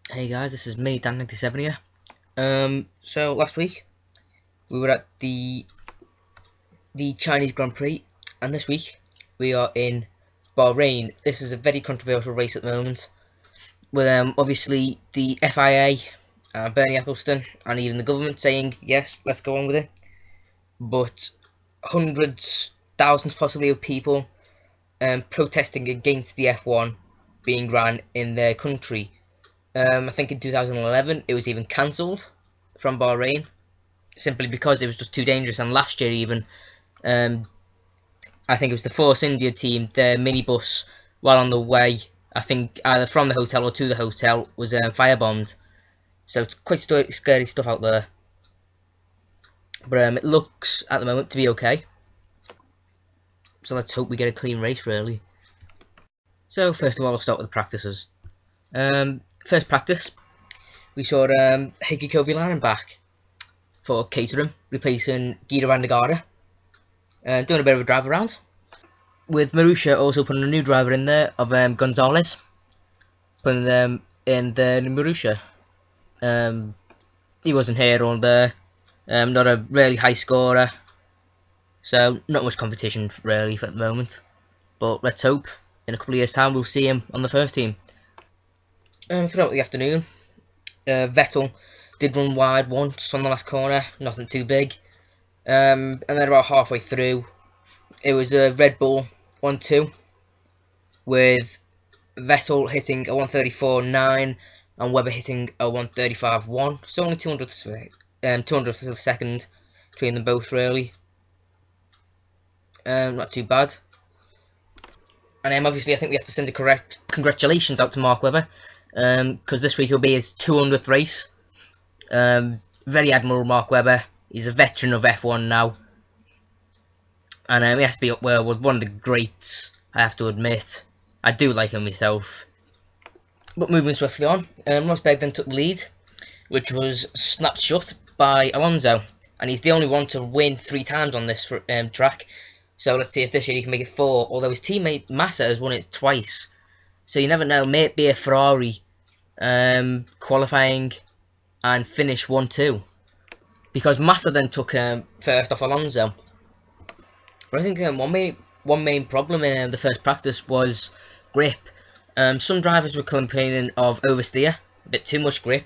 Hey guys, this is me, Dan97 here. So last week we were at the Chinese Grand Prix, and this week we are in Bahrain. This is a very controversial race at the moment, with obviously the FIA, Bernie Ecclestone, and even the government saying yes, let's go on with it. But hundreds, thousands possibly of people protesting against the F1 being ran in their country. I think in 2011 it was even cancelled from Bahrain simply because it was just too dangerous. And last year even, I think it was the Force India team, their minibus, while on the way, I think either from the hotel or to the hotel, was firebombed. So it's quite scary stuff out there. But it looks at the moment to be okay. So let's hope we get a clean race, really. So first of all, I'll start with the practices. First practice, we saw Heikki Kovalainen back for Caterham, replacing Guido van der Garde, doing a bit of a drive around. With Marussia also putting a new driver in there of Gonzalez, putting them in the Marussia. He wasn't here or there, not a really high scorer, so not much competition really for the moment. But let's hope in a couple of years' time we'll see him on the first team. Throughout the afternoon, Vettel did run wide once on the last corner, nothing too big. And then about halfway through, it was a Red Bull 1-2 with Vettel hitting a 134.9 and Webber hitting a 135.1. So only 200ths of a second between them both, really. Not too bad. And obviously, I think we have to send a congratulations out to Mark Webber, because this week will be his 200th race. Very admirable Mark Webber. He's a veteran of F1 now, and he has to be up there with one of the greats, I have to admit. I do like him myself. But moving swiftly on, Rosberg then took the lead, which was snapped shut by Alonso, and he's the only one to win 3 times on this track. So let's see if this year he can make it 4, although his teammate Massa has won it twice. So you never know, may it be a Ferrari qualifying and finish 1-2. Because Massa then took first off Alonso. But I think one main problem in the first practice was grip. Some drivers were complaining of oversteer, a bit too much grip,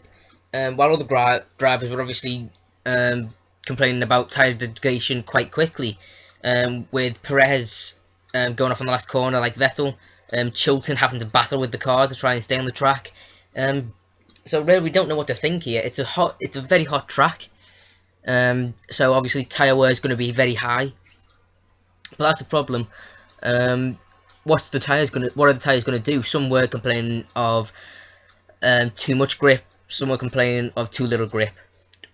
while other drivers were obviously complaining about tyre degradation quite quickly. With Perez going off on the last corner like Vettel, Chilton having to battle with the car to try and stay on the track. So really we don't know what to think here. It's a very hot track. So obviously tyre wear is going to be very high. But that's the problem. What are the tyres going to do? Some were complaining of too much grip. Some were complaining of too little grip.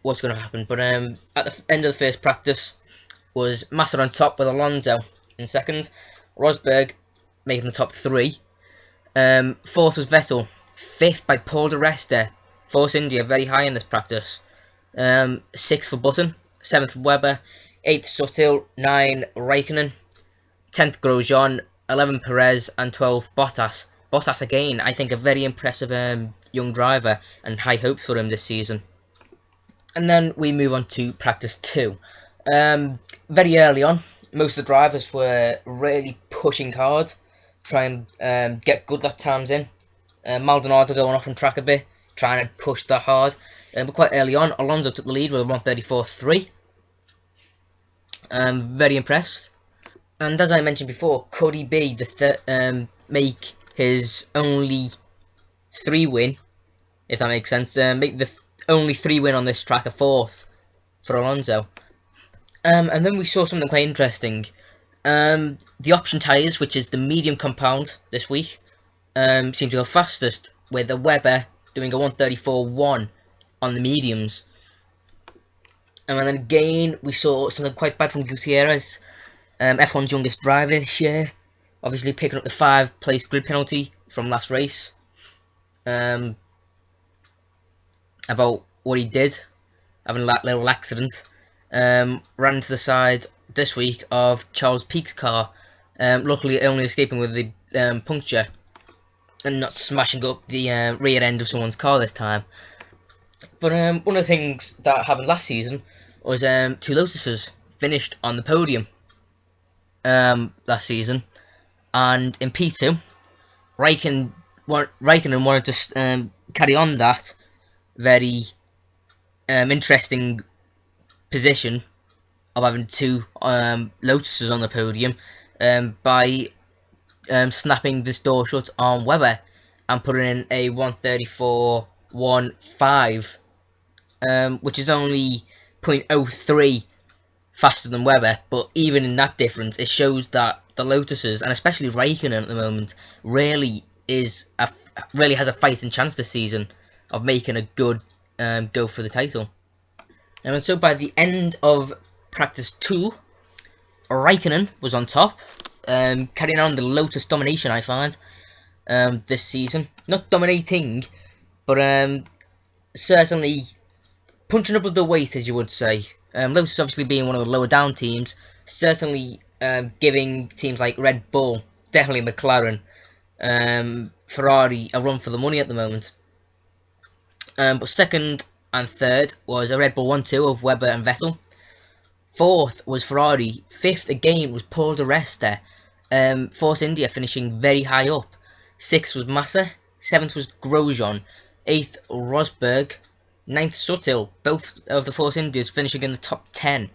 What's going to happen? But at the end of the first practice was Massa on top with Alonso in second. Rosberg making the top 3. Fourth was Vettel. 5th by Paul di Resta. Force India very high in this practice. 6th for Button. 7th for Webber. 8th Sutil. 9 Raikkonen. 10th Grosjean. 11 Perez and 12 Bottas. Bottas again, I think a very impressive young driver, and high hopes for him this season. And then we move on to practice 2. Very early on, most of the drivers were really pushing hard, trying and get good lap times in. Maldonado going off on track a bit, trying to push that hard. But quite early on, Alonso took the lead with a 134.3. Very impressed. And as I mentioned before, could he be make his only 3 win, if that makes sense? Make the only 3 win on this track a 4th for Alonso. And then we saw something quite interesting. The option tyres, which is the medium compound this week, seemed to go fastest, with a Webber doing a 134.1 on the mediums. And then again, we saw something quite bad from Gutierrez, F1's youngest driver this year, obviously picking up the 5-place grid penalty from last race. About what he did, having that little accident. Ran into the side this week of Charles Peake's car, luckily only escaping with the puncture. and not smashing up the rear end of someone's car this time. But one of the things that happened last season was two Lotuses finished on the podium last season, and in P2, Raikkonen wanted to carry on that very interesting position of having two Lotuses on the podium by snapping this door shut on Webber and putting in a 1:34.15, which is only 0.03 faster than Webber, but even in that difference, it shows that the Lotuses, and especially Raikkonen at the moment, really has a fighting chance this season of making a good go for the title. And so by the end of practice 2, Raikkonen was on top, carrying on the Lotus domination, I find, this season. Not dominating, but certainly punching above the weight, as you would say. Lotus obviously being one of the lower down teams, certainly giving teams like Red Bull, definitely McLaren, Ferrari a run for the money at the moment. But second and third was a Red Bull 1-2 of Webber and Vettel. Fourth was Ferrari. Fifth again was Paul di Resta. Force India finishing very high up. Sixth was Massa. Seventh was Grosjean. Eighth Rosberg. Ninth Suttil. Both of the Force Indias finishing in the top 10.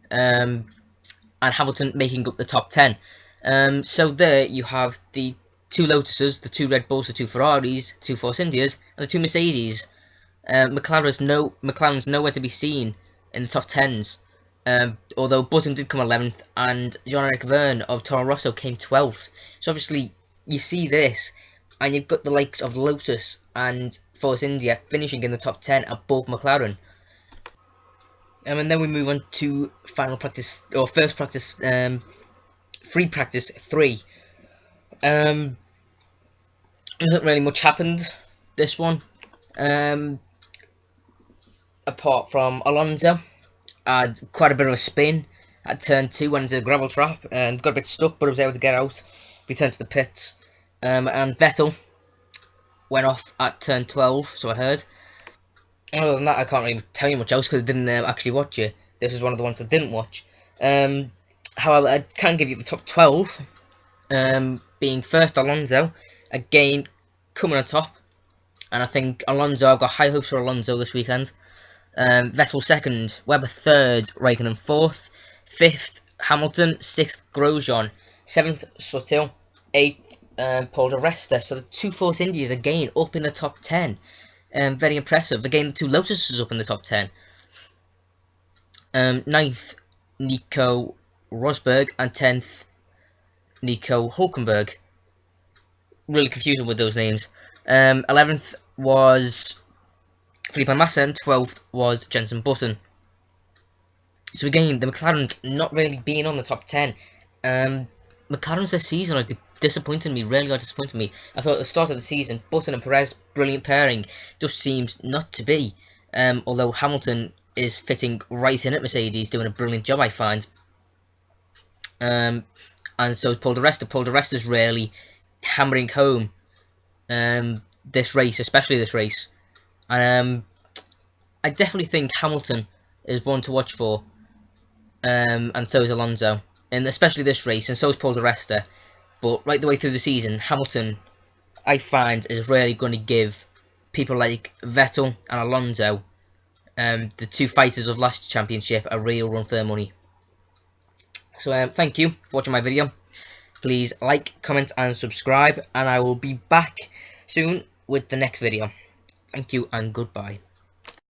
And Hamilton making up the top 10. So there you have the two Lotuses, the two Red Bulls, the two Ferraris, two Force Indias, and the two Mercedes. McLaren's nowhere to be seen in the top 10s. Although Button did come 11th, and Jean-Eric Vergne of Toro Rosso came 12th. So obviously, you see this, and you've got the likes of Lotus and Force India finishing in the top 10 above McLaren. And then we move on to final practice, or first practice, free practice 3. Isn't really much happened this one, apart from Alonso had quite a bit of a spin at turn 2, went into a gravel trap and got a bit stuck, but was able to get out, returned to the pits, and Vettel went off at turn 12, so I heard. Other than that, I can't really tell you much else because I didn't actually watch it. This is one of the ones I didn't watch. However, I can give you the top 12, being first Alonso, again coming on top, and I think I've got high hopes for Alonso this weekend. Vettel second, Webber third, Raikkonen fourth, fifth Hamilton, sixth Grosjean, seventh Suttil, eighth Paul di Resta. So the two Force Indias again up in the top 10. Very impressive. Again, the two Lotuses up in the top 10. Ninth Nico Rosberg and 10th Nico Hulkenberg. Really confusing with those names. 11th was Felipe Massa, and 12th was Jenson Button. So again, the McLaren's not really being on the top 10. McLaren's this season are disappointing me, really are disappointing me. I thought at the start of the season, Button and Perez, brilliant pairing, just seems not to be. Although Hamilton is fitting right in at Mercedes, doing a brilliant job, I find. And so is Paul di Resta. Paul di Resta's really hammering home this race, especially this race. And I definitely think Hamilton is one to watch for, and so is Alonso, and especially this race, and so is Paul di Resta. But right the way through the season, Hamilton, I find, is really going to give people like Vettel and Alonso, the two fighters of last championship, a real run for their money. So thank you for watching my video. Please like, comment and subscribe, and I will be back soon with the next video. Thank you and goodbye.